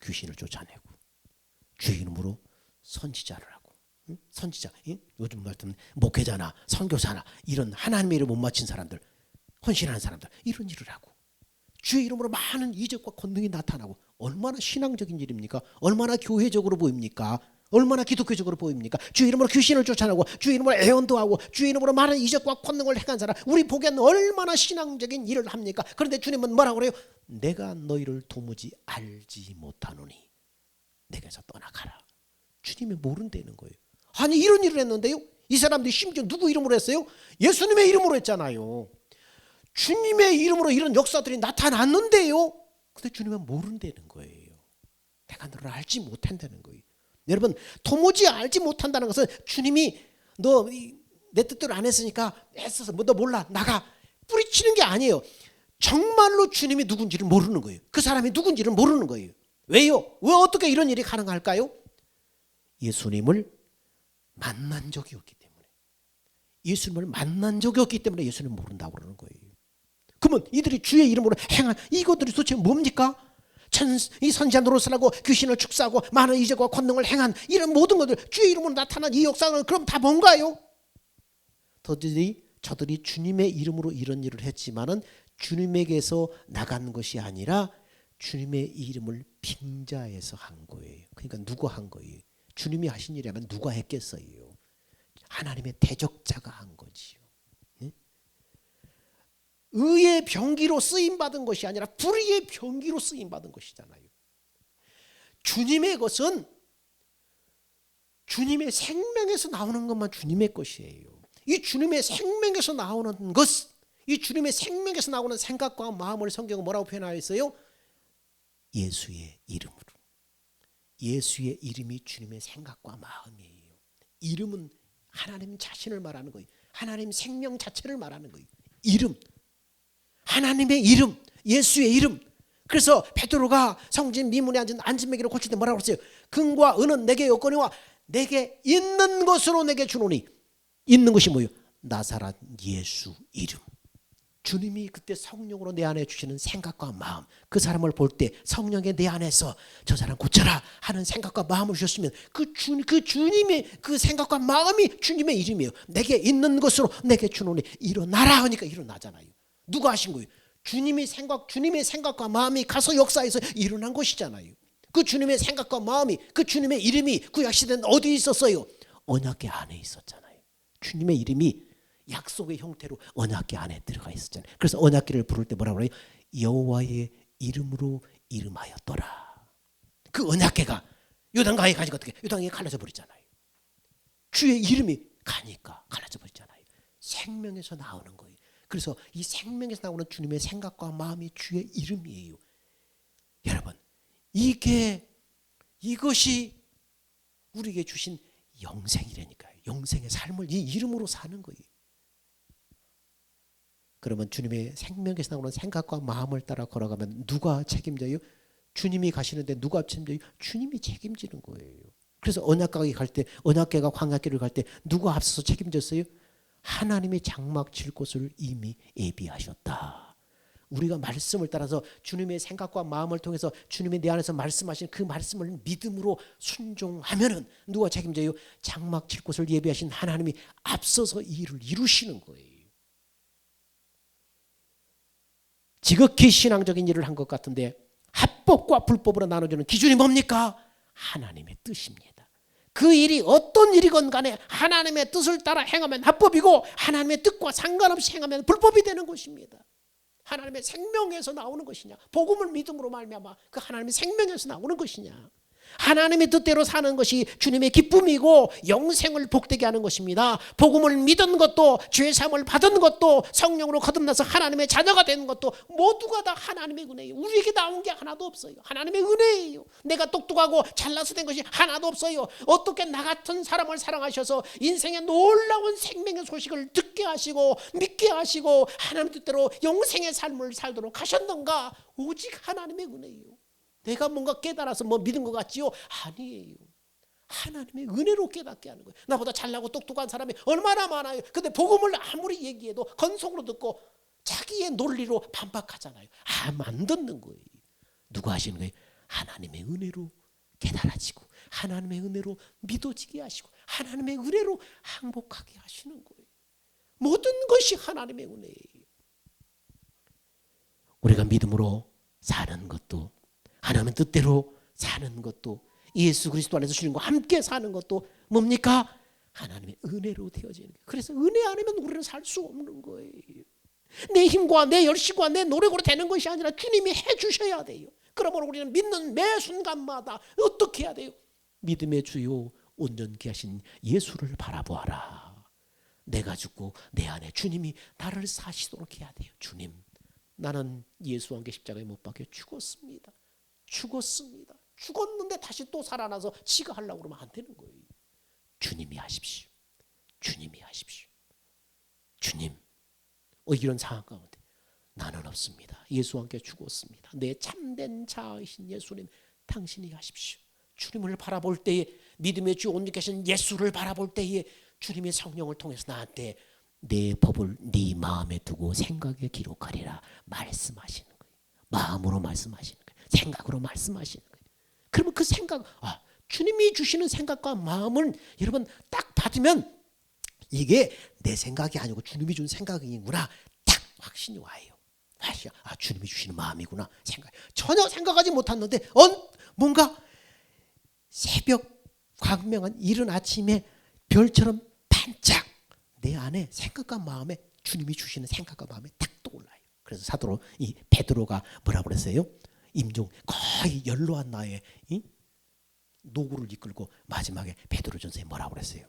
귀신을 쫓아내고 주의 이름으로 선지자를 하고, 선지자, 요즘 말씀 목회자나 선교사나 이런 하나님의 이름 못 맞힌 사람들, 헌신하는 사람들, 이런 일을 하고 주의 이름으로 많은 이적과 권능이 나타나고, 얼마나 신앙적인 일입니까? 얼마나 교회적으로 보입니까? 얼마나 기독교적으로 보입니까? 주의 이름으로 귀신을 쫓아내고 주의 이름으로 애언도 하고 주의 이름으로 많은 이적과 권능을 행한 사람, 우리 보기에는 얼마나 신앙적인 일을 합니까? 그런데 주님은 뭐라고 그래요? 내가 너희를 도무지 알지 못하노니 내게서 떠나가라. 주님이 모른다는 거예요. 아니, 이런 일을 했는데요, 이 사람들이 심지어 누구 이름으로 했어요? 예수님의 이름으로 했잖아요. 주님의 이름으로 이런 역사들이 나타났는데요, 근데 주님은 모른다는 거예요. 내가 너를 알지 못한다는 거예요. 여러분, 도무지 알지 못한다는 것은 주님이 너 내 뜻대로 안 했으니까 애써서 너 몰라 나가 뿌리치는 게 아니에요. 정말로 주님이 누군지를 모르는 거예요. 그 사람이 누군지를 모르는 거예요. 왜요? 왜 어떻게 이런 일이 가능할까요? 예수님을 만난 적이 없기 때문에. 예수님을 만난 적이 없기 때문에 예수님을 모른다고 그러는 거예요. 그러면 이들이 주의 이름으로 행한 이것들이 도대체 뭡니까? 이 선지자 노릇을 하고 귀신을 축사하고 많은 이적과 권능을 행한 이런 모든 것들, 주의 이름으로 나타난 이 역사는 그럼 다 뭔가요? 저들이 주님의 이름으로 이런 일을 했지만은 주님에게서 나간 것이 아니라 주님의 이름을 빙자해서 한 거예요. 그러니까 누가 한 거예요? 주님이 하신 일이라면 누가 했겠어요? 하나님의 대적자가 한 거지요. 의의 병기로 쓰임받은 것이 아니라 불의의 병기로 쓰임받은 것이잖아요. 주님의 것은 주님의 생명에서 나오는 것만 주님의 것이에요. 이 주님의 생명에서 나오는 것, 이 주님의 생명에서 나오는 생각과 마음을 성경은 뭐라고 표현하였어요? 예수의 이름으로. 예수의 이름이 주님의 생각과 마음이에요. 이름은 하나님 자신을 말하는 거예요. 하나님 생명 자체를 말하는 거예요. 이름, 하나님의 이름, 예수의 이름. 그래서 베드로가 성진 미문에 앉은 안진뱅이를 고칠 때 뭐라고 했어요? 금과 은은 내게 없거니와 내게 있는 것으로 내게 주노니. 있는 것이 뭐예요? 나사렛 예수 이름. 주님이 그때 성령으로 내 안에 주시는 생각과 마음, 그 사람을 볼 때 성령의 내 안에서 저 사람 고쳐라 하는 생각과 마음을 주셨으면 그 주님의 그 생각과 마음이 주님의 이름이에요. 내게 있는 것으로 내게 주노니 일어나라 하니까 일어나잖아요. 누가 하신 거예요? 주님의 생각과 마음이 가서 역사에서 일어난 것이잖아요. 그 주님의 생각과 마음이, 그 주님의 이름이 구약 시대는 어디에 있었어요? 언약궤 안에 있었잖아요. 주님의 이름이 약속의 형태로 언약궤 안에 들어가 있었잖아요. 그래서 언약궤를 부를 때 뭐라고 그래요? 여호와의 이름으로 이름하였더라. 그 언약궤가 요단강에 가니까 어떻게? 요단강에 갈라져 버리잖아요. 주의 이름이 가니까 갈라져 버리잖아요. 생명에서 나오는 거예요. 그래서 이 생명에서 나오는 주님의 생각과 마음이 주의 이름이에요. 여러분, 이것이 우리에게 주신 영생이라니까요. 영생의 삶을 이 이름으로 사는 거예요. 그러면 주님의 생명에서 나오는 생각과 마음을 따라 걸어가면 누가 책임져요? 주님이 가시는데 누가 책임져요? 주님이 책임지는 거예요. 그래서 언약궤가 광야길을 갈 때 누가 앞서서 책임졌어요? 하나님이 장막 칠 곳을 이미 예비하셨다. 우리가 말씀을 따라서 주님의 생각과 마음을 통해서 주님이 내 안에서 말씀하신 그 말씀을 믿음으로 순종하면은 누가 책임져요? 장막 칠 곳을 예비하신 하나님이 앞서서 이 일을 이루시는 거예요. 지극히 신앙적인 일을 한 것 같은데 합법과 불법으로 나눠주는 기준이 뭡니까? 하나님의 뜻입니다. 그 일이 어떤 일이건 간에 하나님의 뜻을 따라 행하면 합법이고 하나님의 뜻과 상관없이 행하면 불법이 되는 것입니다. 하나님의 생명에서 나오는 것이냐, 복음을 믿음으로 말미암아 그 하나님의 생명에서 나오는 것이냐, 하나님의 뜻대로 사는 것이 주님의 기쁨이고 영생을 복되게 하는 것입니다. 복음을 믿은 것도 죄사함을 받은 것도 성령으로 거듭나서 하나님의 자녀가 되는 것도 모두가 다 하나님의 은혜예요. 우리에게 나온 게 하나도 없어요. 하나님의 은혜예요. 내가 똑똑하고 잘나서 된 것이 하나도 없어요. 어떻게 나 같은 사람을 사랑하셔서 인생의 놀라운 생명의 소식을 듣게 하시고 믿게 하시고 하나님 뜻대로 영생의 삶을 살도록 하셨는가? 오직 하나님의 은혜예요. 내가 뭔가 깨달아서 뭐 믿은 것 같지요? 아니에요. 하나님의 은혜로 깨닫게 하는 거예요. 나보다 잘나고 똑똑한 사람이 얼마나 많아요. 근데 복음을 아무리 얘기해도 건성으로 듣고 자기의 논리로 반박하잖아요. 안 듣는 거예요. 누가 하시는 거예요? 하나님의 은혜로 깨달아지고 하나님의 은혜로 믿어지게 하시고 하나님의 은혜로 행복하게 하시는 거예요. 모든 것이 하나님의 은혜예요. 우리가 믿음으로 사는 것도 하나님의 뜻대로 사는 것도 예수 그리스도 안에서 주님과 함께 사는 것도 뭡니까? 하나님의 은혜로 되어지는 거예요. 그래서 은혜 아니면 우리는 살 수 없는 거예요. 내 힘과 내 열심과 내 노력으로 되는 것이 아니라 주님이 해주셔야 돼요. 그러므로 우리는 믿는 매 순간마다 어떻게 해야 돼요? 믿음의 주요 온전케 하신 예수를 바라보아라. 내가 죽고 내 안에 주님이 나를 사시도록 해야 돼요. 주님, 나는 예수와 함께 십자가에 못 박혀 죽었습니다. 죽었는데 다시 또 살아나서 지가 하려고 그러면 안 되는 거예요. 주님이 하십시오. 주님이 하십시오. 주님, 이런 상황 가운데 나는 없습니다. 예수와 함께 죽었습니다. 내 참된 자이신 예수님, 당신이 하십시오. 주님을 바라볼 때에 믿음의 주 온전케 하신 예수를 바라볼 때에 주님의 성령을 통해서 나한테 내 법을 네 마음에 두고 생각에 기록하리라 말씀하시는 거예요. 마음으로 말씀하시는 거예요. 생각으로 말씀하시는 거예요. 그러면 그 생각, 주님이 주시는 생각과 마음을 여러분 딱 받으면 이게 내 생각이 아니고 주님이 준 생각이구나 딱 확신이 와요. 주님이 주시는 마음이구나 생각. 전혀 생각하지 못했는데 뭔가 새벽 광명한 이른 아침에 별처럼 반짝 내 안에 생각과 마음에 주님이 주시는 생각과 마음에 딱 떠올라요. 그래서 사도로 이 베드로가 뭐라고 그랬어요? 임종 거의 연로한 나이에 노구를 이끌고 마지막에 베드로전서에 뭐라고 그랬어요?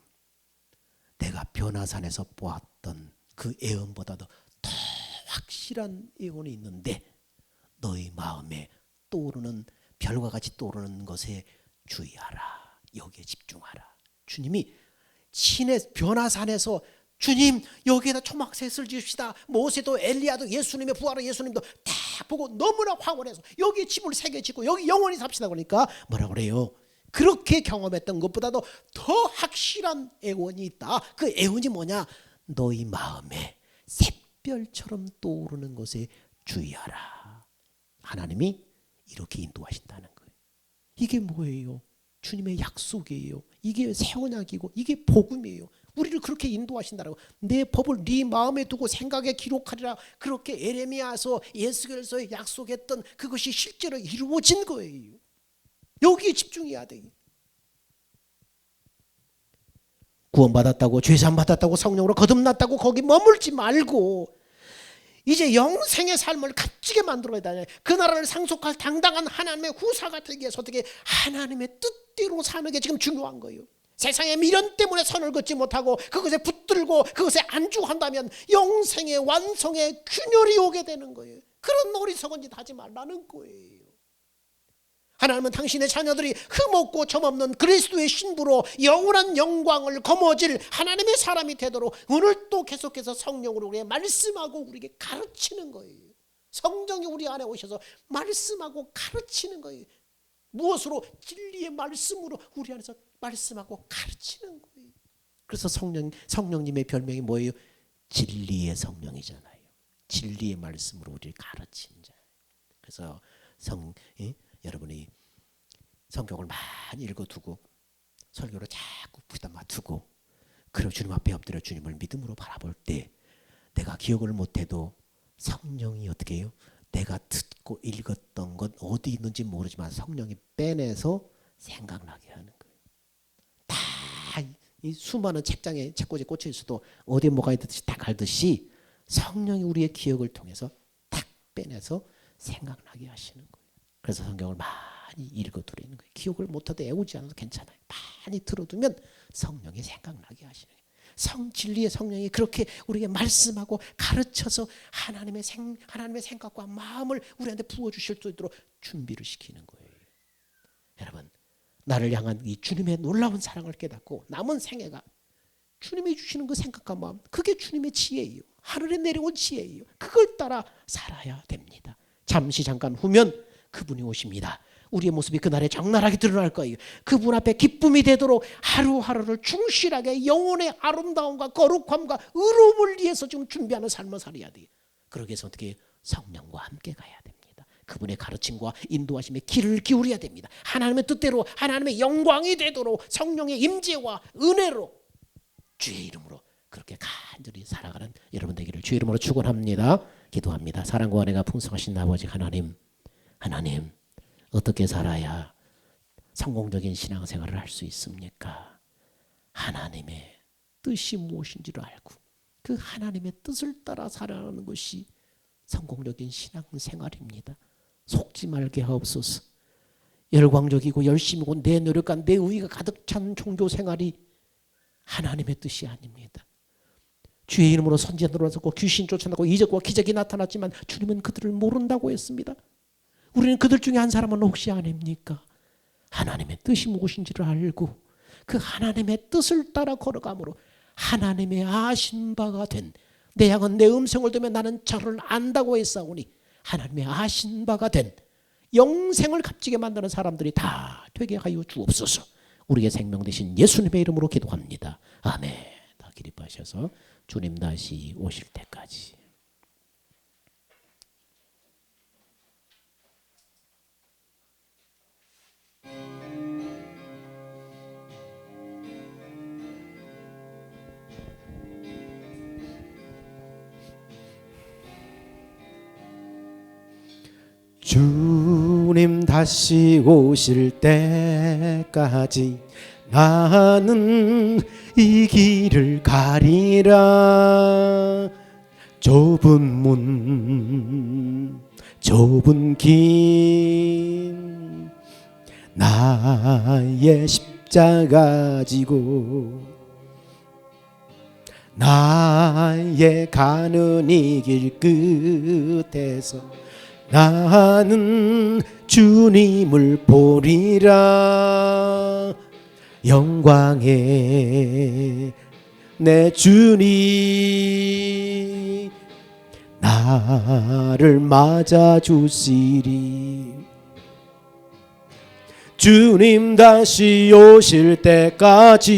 내가 변화산에서 보았던 그 애언보다도 더 확실한 애언이 있는데 너희 마음에 떠오르는 별과 같이 떠오르는 것에 주의하라. 여기에 집중하라. 주님이 신의 변화산에서 주님 여기에다 초막셋을 지읍시다. 모세도 엘리야도 예수님의 부활의 예수님도 다 보고 너무나 황홀해서 여기 집을 3개 짓고 여기 영원히 삽시다 그러니까 뭐라고 그래요? 그렇게 경험했던 것보다도 더 확실한 애원이 있다. 그 애원이 뭐냐? 너희 마음에 샛별처럼 떠오르는 것에 주의하라. 하나님이 이렇게 인도하신다는 거예요. 이게 뭐예요? 주님의 약속이에요. 이게 새 언약이고 이게 복음이에요. 우리를 그렇게 인도하신다라고. 내 법을 네 마음에 두고 생각에 기록하리라. 그렇게 에레미야서 예수께서 약속했던 그것이 실제로 이루어진 거예요. 여기에 집중해야 돼요. 구원받았다고 죄사함 받았다고 성령으로 거듭났다고 거기 머물지 말고 이제 영생의 삶을 값지게 만들어야 돼. 그 나라를 상속할 당당한 하나님의 후사가 되기 위해서 어떻게 하나님의 뜻대로 사는 게 지금 중요한 거예요. 세상의 미련 때문에 선을 긋지 못하고 그것에 붙들고 그것에 안주한다면 영생의 완성의 균열이 오게 되는 거예요. 그런 어리석은 짓 하지 말라는 거예요. 하나님은 당신의 자녀들이 흠없고 점없는 그리스도의 신부로 영원한 영광을 거머쥘 하나님의 사람이 되도록 오늘 또 계속해서 성령으로 우리에게 말씀하고 우리에게 가르치는 거예요. 성령이 우리 안에 오셔서 말씀하고 가르치는 거예요. 무엇으로? 진리의 말씀으로 우리 안에서 말씀하고 가르치는 거예요. 그래서 성령님의 별명이 뭐예요? 진리의 성령이잖아요. 진리의 말씀으로 우리를 가르치는 자. 그래서 여러분이 성경을 많이 읽어두고 설교를 자꾸 부담아 두고 그리고 주님 앞에 엎드려 주님을 믿음으로 바라볼 때 내가 기억을 못해도 성령이 어떻게 해요? 내가 듣고 읽었던 것 어디 있는지 모르지만 성령이 빼내서 생각나게 하는 거예요. 다 이 수많은 책장에 책꽂이에 꽂혀 있어도 어디에 뭐가 있듯이 다 갈듯이 성령이 우리의 기억을 통해서 탁 빼내서 생각나게 하시는 거예요. 그래서 성경을 많이 읽어두라는 거예요. 기억을 못해도 애우지 않아도 괜찮아요. 많이 들어두면 성령이 생각나게 하시는 거예요. 진리의 성령이 그렇게 우리에게 말씀하고 가르쳐서 하나님의 생각과 마음을 우리한테 부어주실 수 있도록 준비를 시키는 거예요. 여러분, 나를 향한 이 주님의 놀라운 사랑을 깨닫고 남은 생애가 주님이 주시는 그 생각과 마음, 그게 주님의 지혜예요. 하늘에 내려온 지혜예요. 그걸 따라 살아야 됩니다. 잠깐 후면 그분이 오십니다. 우리의 모습이 그날에 적나라하게 드러날 거예요. 그분 앞에 기쁨이 되도록 하루하루를 충실하게 영혼의 아름다움과 거룩함과 의로움을 위해서 지금 준비하는 삶을 살아야 돼요. 그러기 위해서 어떻게 성령과 함께 가야 됩니다. 그분의 가르침과 인도하심에 귀를 기울여야 됩니다. 하나님의 뜻대로 하나님의 영광이 되도록 성령의 임재와 은혜로 주의 이름으로 그렇게 간절히 살아가는 여러분 되기를 주의 이름으로 축원합니다. 기도합니다. 사랑과 은혜가 풍성하신 아버지 하나님, 어떻게 살아야 성공적인 신앙생활을 할 수 있습니까? 하나님의 뜻이 무엇인지를 알고 그 하나님의 뜻을 따라 살아가는 것이 성공적인 신앙생활입니다. 속지 말게 하옵소서. 열광적이고 열심이고 내 노력과 내 의의가 가득 찬 종교생활이 하나님의 뜻이 아닙니다. 주의 이름으로 선지자 들어와서 귀신 쫓아나고 이적과 기적이 나타났지만 주님은 그들을 모른다고 했습니다. 우리는 그들 중에 한 사람은 혹시 아닙니까? 하나님의 뜻이 무엇인지를 알고 그 하나님의 뜻을 따라 걸어감으로 하나님의 아신 바가 된 내 양은 내 음성을 듣면 나는 저를 안다고 했사오니 하나님의 아신 바가 된 영생을 값지게 만드는 사람들이 다 되게 하여 주옵소서. 우리의 생명 되신 예수님의 이름으로 기도합니다. 아멘. 다 기립하셔서 주님 다시 오실 때까지. 주님 다시 오실 때까지 나는 이 길을 가리라. 좁은 문 좁은 길 나의 십자가 지고 나의 가는 이 길 끝에서 나는 주님을 보리라. 영광의 내 주님 나를 맞아주시리. 주님 다시 오실 때까지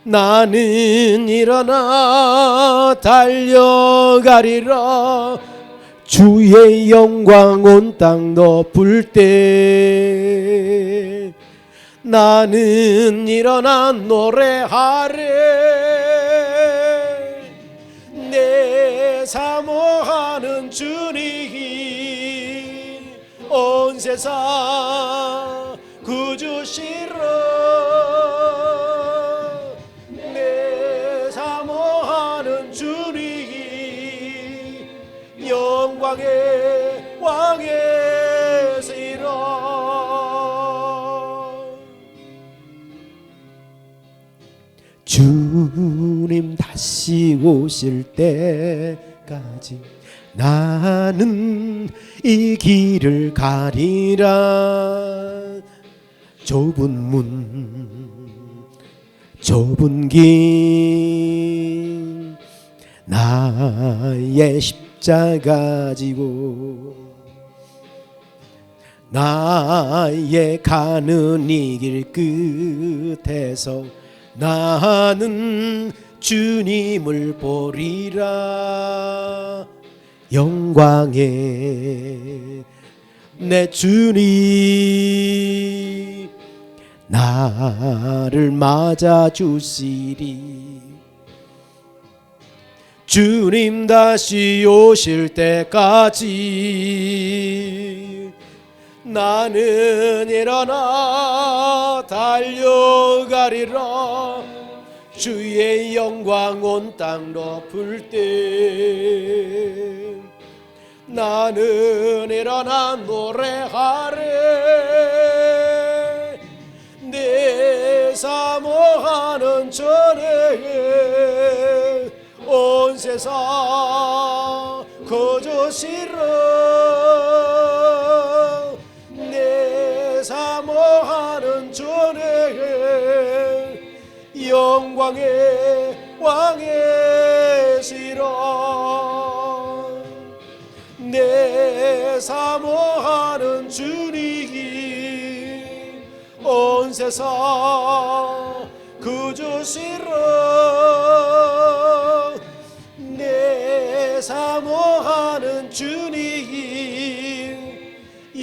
나는 일어나 달려가리라. 주의 영광 온 땅 덮을 때 나는 일어나 노래하리. 내 사모하는 주님 온 세상 구주시러. 내 사모하는 주님 영광의 왕이시라. 주님 다시 오실 때까지 나는 이 길을 가리라. 좁은 문 좁은 길 나의 십자가 지고 나의 가는 이 길 끝에서 나는 주님을 보리라. 영광에 내 주님 나를 맞아 주시리. 주님 다시 오실 때까지 나는 일어나 달려가리라. 주의 영광 온 땅 덮을 때 나는 일어나 노래하리. 내 사모하는 전에 온 세상 거저 싫어. 내 사모하는 전에 영광의 왕의 시라. 내 사모하는 주님 온 세상 그저 싫어. 내 사모하는 주님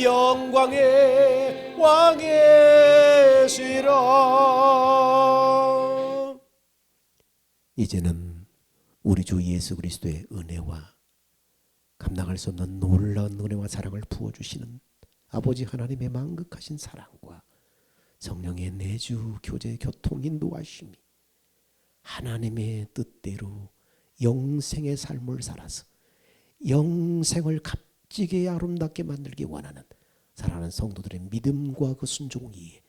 영광의 왕의 시라. 이제는 우리 주 예수 그리스도의 은혜와 감당할 수 없는 놀라운 은혜와 사랑을 부어주시는 아버지 하나님의 만극하신 사랑과 성령의 내주 교제 교통 인도하심이 하나님의 뜻대로 영생의 삶을 살아서 영생을 값지게 아름답게 만들기 원하는 사랑하는 성도들의 믿음과 그 순종 위에